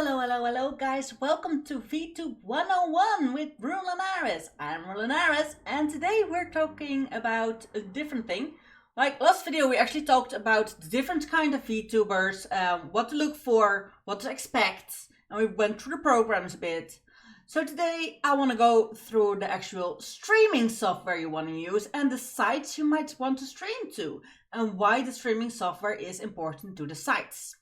Hello guys, welcome to Vtube 101 with Linares. I'm Linares and today we're talking about a different thing. Like last video we actually talked about the different kind of VTubers, what to look for, what to expect, and we went through the programs a bit. So today I want to go through the actual streaming software you want to use and the sites you might want to stream to and why the streaming software is important to the sites.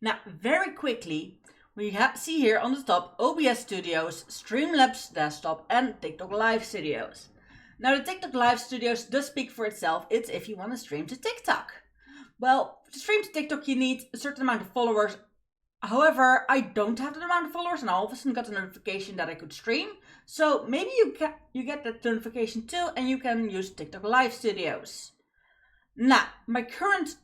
Now, very quickly, we see here on the top OBS Studios, Streamlabs Desktop and TikTok Live Studios. Now, the TikTok Live Studios does speak for itself. It's if you want to stream to TikTok. Well, to stream to TikTok, you need a certain amount of followers. However, I don't have that amount of followers and I all of a sudden got a notification that I could stream. So maybe you get that notification too and you can use TikTok Live Studios. Now, my current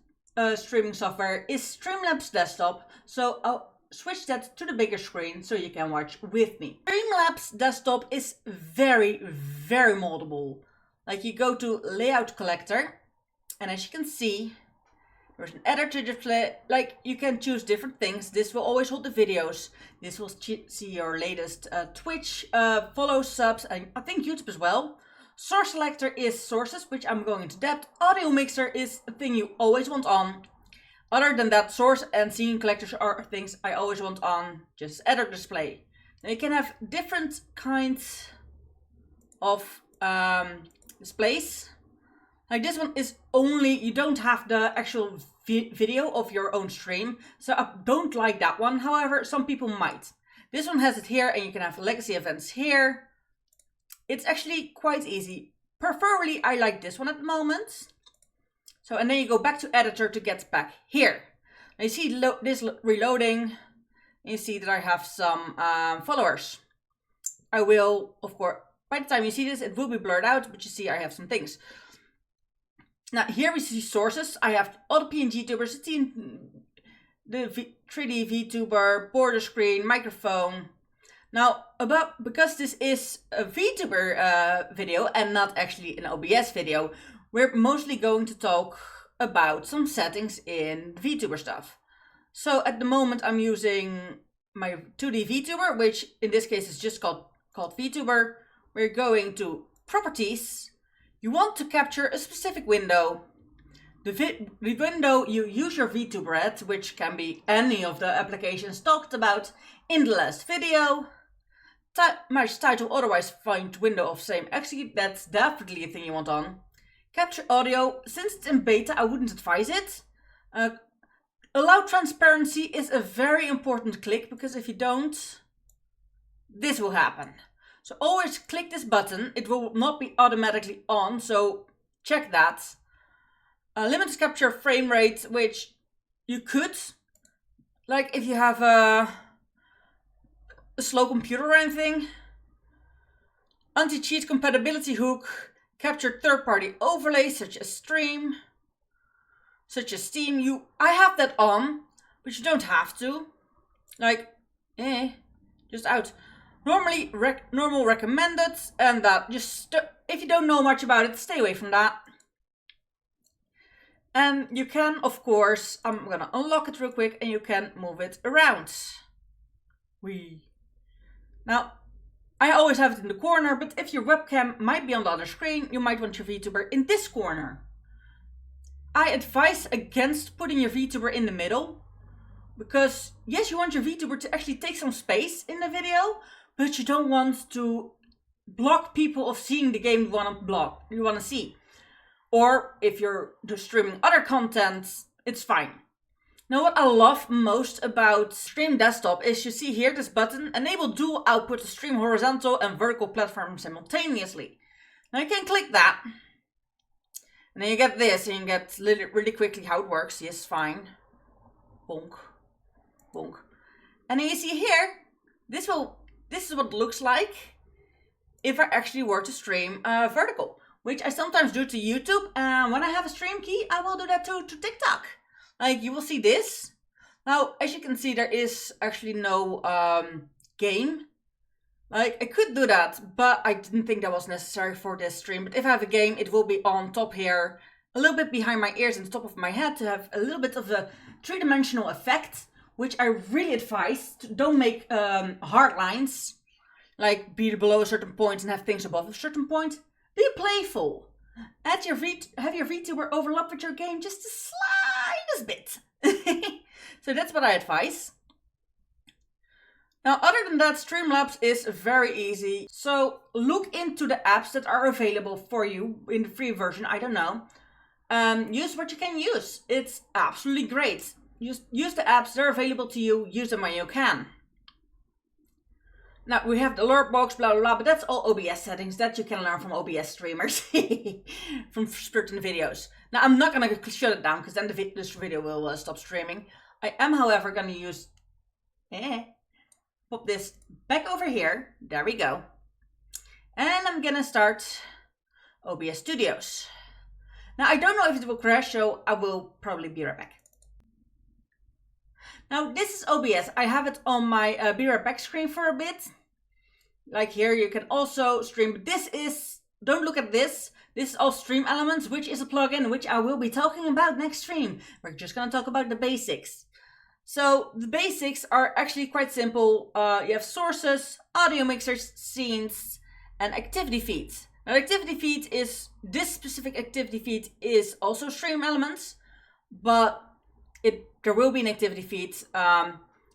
streaming software is Streamlabs Desktop, so I'll switch that to the bigger screen so you can watch with me. Streamlabs Desktop is very moldable. Like you go to Layout Collector, and as you can see, there's an editor display. Like you can choose different things. This will always hold the videos. This will see your latest Twitch follow, subs, and I think YouTube as well. Source selector is sources, which I'm going into depth. Audio mixer is a thing you always want on. Other than that, source and scene collectors are things I always want on, just editor display. Now you can have different kinds of displays. Like this one is only, you don't have the actual video of your own stream. So I don't like that one. However, some people might. This one has it here and you can have legacy events here. It's actually quite easy. Preferably, I like this one at the moment. So, and then you go back to editor to get back here. Now you see this reloading. You see that I have some followers. I will, of course, by the time you see this, it will be blurred out, but you see I have some things. Now here we see sources. I have all the PNG tubers, the 3D VTuber, border screen, microphone. Now, because this is a VTuber video and not actually an OBS video, we're mostly going to talk about some settings in VTuber stuff. So at the moment I'm using my 2D VTuber, which in this case is just called VTuber. We're going to properties. You want to capture a specific window. The window you use your VTuber at, which can be any of the applications talked about in the last video. Match title, otherwise find window of same execute. That's definitely a thing you want on. Capture audio. Since it's in beta, I wouldn't advise it. Allow transparency is a very important click because if you don't, this will happen. So always click this button. It will not be automatically on, so check that. Limit capture frame rate, which you could, like if you have a slow computer or anything. Anti-cheat compatibility hook, capture third-party overlays such as Steam. I have that on, but you don't have to. Like, just out. Normally, normal recommended, and that just, if you don't know much about it, stay away from that. And you can, of course, I'm gonna unlock it real quick, and you can move it around. Now, I always have it in the corner, but if your webcam might be on the other screen, you might want your VTuber in this corner. I advise against putting your VTuber in the middle, because yes, you want your VTuber to actually take some space in the video, but you don't want to block people of seeing the game you want to see. Or if you're just streaming other content, it's fine. Now what I love most about Stream Desktop is you see here this button, enable dual output to stream horizontal and vertical platforms simultaneously. Now you can click that. And then you get this and you get really quickly how it works. Yes, fine. Bonk. Bonk. And then you see here, this is what it looks like if I actually were to stream vertical, which I sometimes do to YouTube. And when I have a stream key, I will do that too to TikTok. Like you will see this. Now, as you can see, there is actually no game. Like I could do that, but I didn't think that was necessary for this stream. But if I have a game, it will be on top here, a little bit behind my ears and the top of my head to have a little bit of a three-dimensional effect, which I really advise. Don't make hard lines, like be below a certain point and have things above a certain point. Be playful. Have your VTuber overlap with your game just the slightest bit. So that's what I advise. Now, other than that, Streamlabs is very easy. So look into the apps that are available for you in the free version. I don't know. Use what you can use. It's absolutely great. Use the apps, they're available to you. Use them when you can. Now, we have the alert box, blah, blah, blah, but that's all OBS settings that you can learn from OBS streamers, from certain videos. Now, I'm not going to shut it down because then this video will stop streaming. I am, however, going to use, pop this back over here. There we go. And I'm going to start OBS Studios. Now, I don't know if it will crash, so I will probably be right back. Now, this is OBS. I have it on my be right back screen for a bit. Like here, you can also stream. But this is, don't look at this. This is all Stream Elements, which is a plugin, which I will be talking about next stream. We're just going to talk about the basics. So the basics are actually quite simple. You have sources, audio mixers, scenes, and activity feeds. Now, activity feed is, this specific activity feed is also Stream Elements, but there will be an activity feed.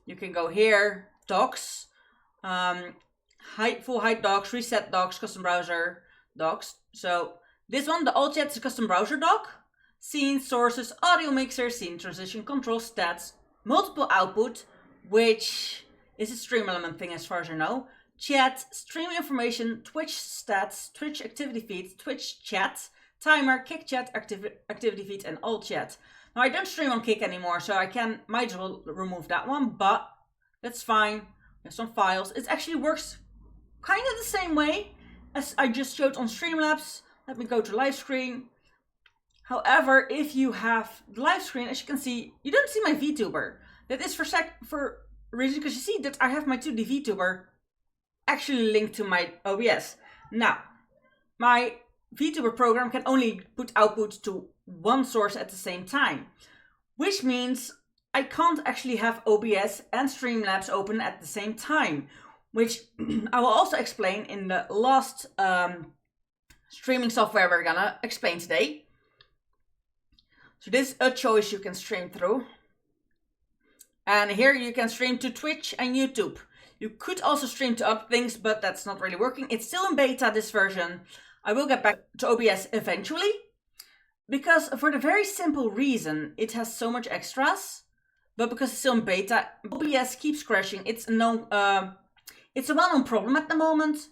You can go here, docs, full height docs, reset docs, custom browser docs. So this one, the all chat, is a custom browser doc. Scenes, sources, audio mixer, scene transition, control, stats, multiple output, which is a Stream Element thing as far as I know. Chat, stream information, Twitch stats, Twitch activity feed, Twitch chat, timer, Kick chat, activity feed, and all chat. Now, I don't stream on Kick anymore, so I might as well remove that one, but that's fine. There's some files. It actually works kind of the same way as I just showed on Streamlabs. Let me go to live screen. However, if you have the live screen, as you can see, you don't see my VTuber. That is for a reason, because you see that I have my 2D VTuber actually linked to my OBS. Now, my VTuber program can only put output to one source at the same time, which means I can't actually have OBS and Streamlabs open at the same time, which I will also explain in the last streaming software we're gonna explain today. So this is a choice you can stream through. And here you can stream to Twitch and YouTube. You could also stream to other things, but that's not really working. It's still in beta, this version. I will get back to OBS eventually, because for the very simple reason, it has so much extras, but because it's still in beta, OBS keeps crashing. It's a well-known problem at the moment.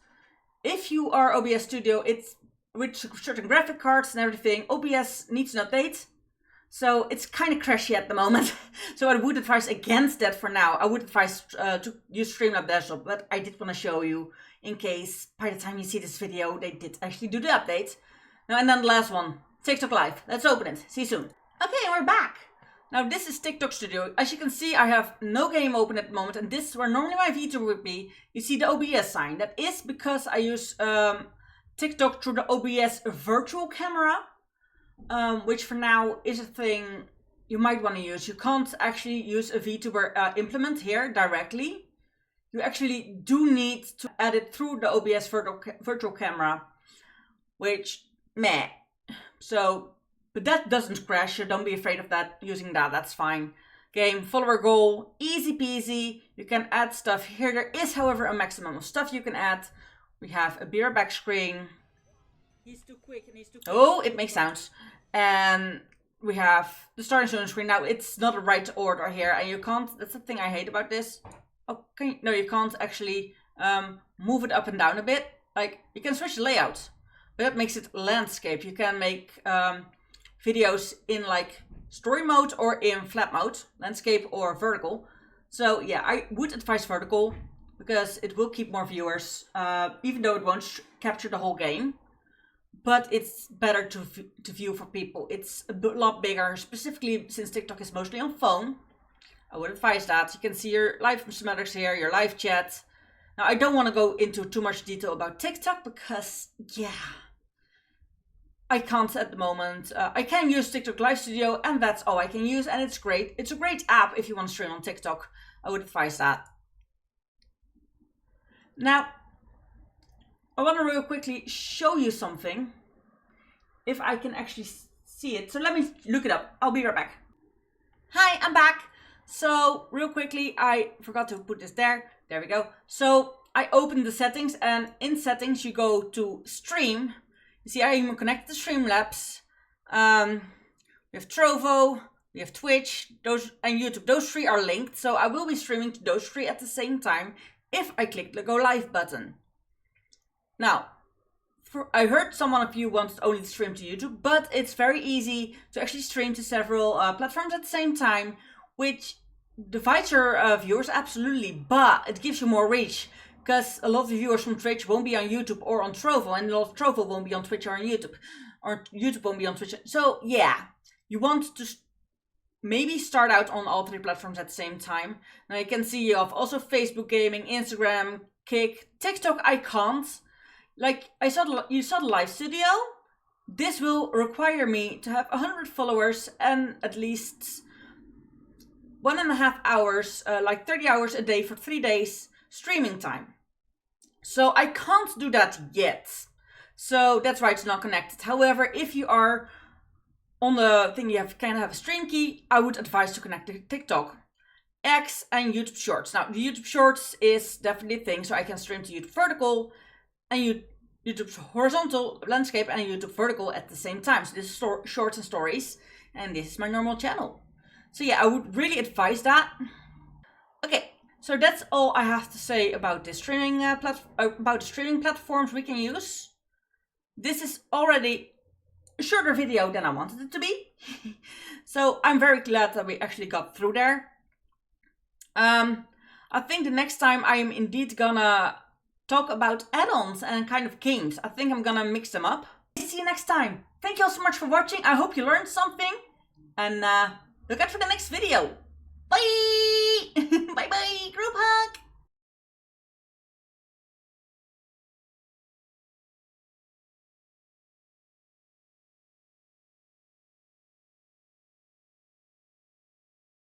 If you are OBS Studio, it's with certain graphic cards and everything, OBS needs an update. So it's kind of crashy at the moment. So I would advise against that for now. I would advise to use Streamlabs Desktop, but I did want to show you in case by the time you see this video, they did actually do the update. Now, and then the last one, TikTok Live. Let's open it. See you soon. Okay, and we're back. Now this is TikTok Studio. As you can see, I have no game open at the moment, and this is where normally my VTuber would be. You see the OBS sign. That is because I use TikTok through the OBS virtual camera. Which for now is a thing you might want to use. You can't actually use a VTuber implement here directly. You actually do need to add it through the OBS virtual camera, which meh. So, but that doesn't crash, so don't be afraid of that. Using that, that's fine. Game follower goal, easy peasy. You can add stuff here. There is, however, a maximum of stuff you can add. We have a be right back screen. He's too quick and he's too quick. Oh, it makes sounds. And we have the starting zone screen. Now, it's not a right order here, and you can't, that's the thing I hate about this. Okay, no, you can't actually move it up and down a bit. Like, you can switch the layout, but that makes it landscape. You can make videos in like story mode or in flat mode, landscape or vertical. So yeah, I would advise vertical because it will keep more viewers, even though it won't capture the whole game. But it's better to view for people. It's a lot bigger, specifically since TikTok is mostly on phone. I would advise that. You can see your live metrics here, your live chat. Now, I don't want to go into too much detail about TikTok because, yeah, I can't at the moment. I can use TikTok Live Studio, and that's all I can use, and it's great. It's a great app if you want to stream on TikTok. I would advise that. Now, I want to real quickly show you something, if I can actually see it. So let me look it up. I'll be right back. Hi, I'm back. So real quickly, I forgot to put this there. There we go. So I opened the settings, and in settings you go to stream. You see, I even connected to Streamlabs. We have Trovo, we have Twitch, and YouTube. Those three are linked, so I will be streaming to those three at the same time if I click the Go Live button. Now, I heard some of you wanted only to stream to YouTube, but it's very easy to actually stream to several platforms at the same time, which divides your viewers, absolutely, but it gives you more reach. Because a lot of the viewers from Twitch won't be on YouTube or on Trovo, and a lot of Trovo won't be on Twitch or on YouTube, or YouTube won't be on Twitch. So yeah, you want to maybe start out on all three platforms at the same time. Now you can see you have also Facebook Gaming, Instagram, Kick, TikTok. I can't. Like you saw the Live Studio. This will require me to have 100 followers and at least 1.5 hours, like 30 hours a day for 3 days. Streaming time. So I can't do that yet. So that's why it's not connected. However, if you are on the thing, you kind of have a stream key, I would advise to connect to TikTok, X, and YouTube Shorts. Now, the YouTube Shorts is definitely a thing, so I can stream to YouTube Vertical and YouTube Horizontal Landscape and YouTube Vertical at the same time. So this is Shorts and Stories, and this is my normal channel. So yeah, I would really advise that. Okay. So that's all I have to say about the streaming platforms we can use. This is already a shorter video than I wanted it to be. So I'm very glad that we actually got through there. I think the next time I am indeed gonna talk about add-ons and kind of games. I think I'm gonna mix them up. See you next time. Thank you all so much for watching. I hope you learned something. And look out for the next video. Bye!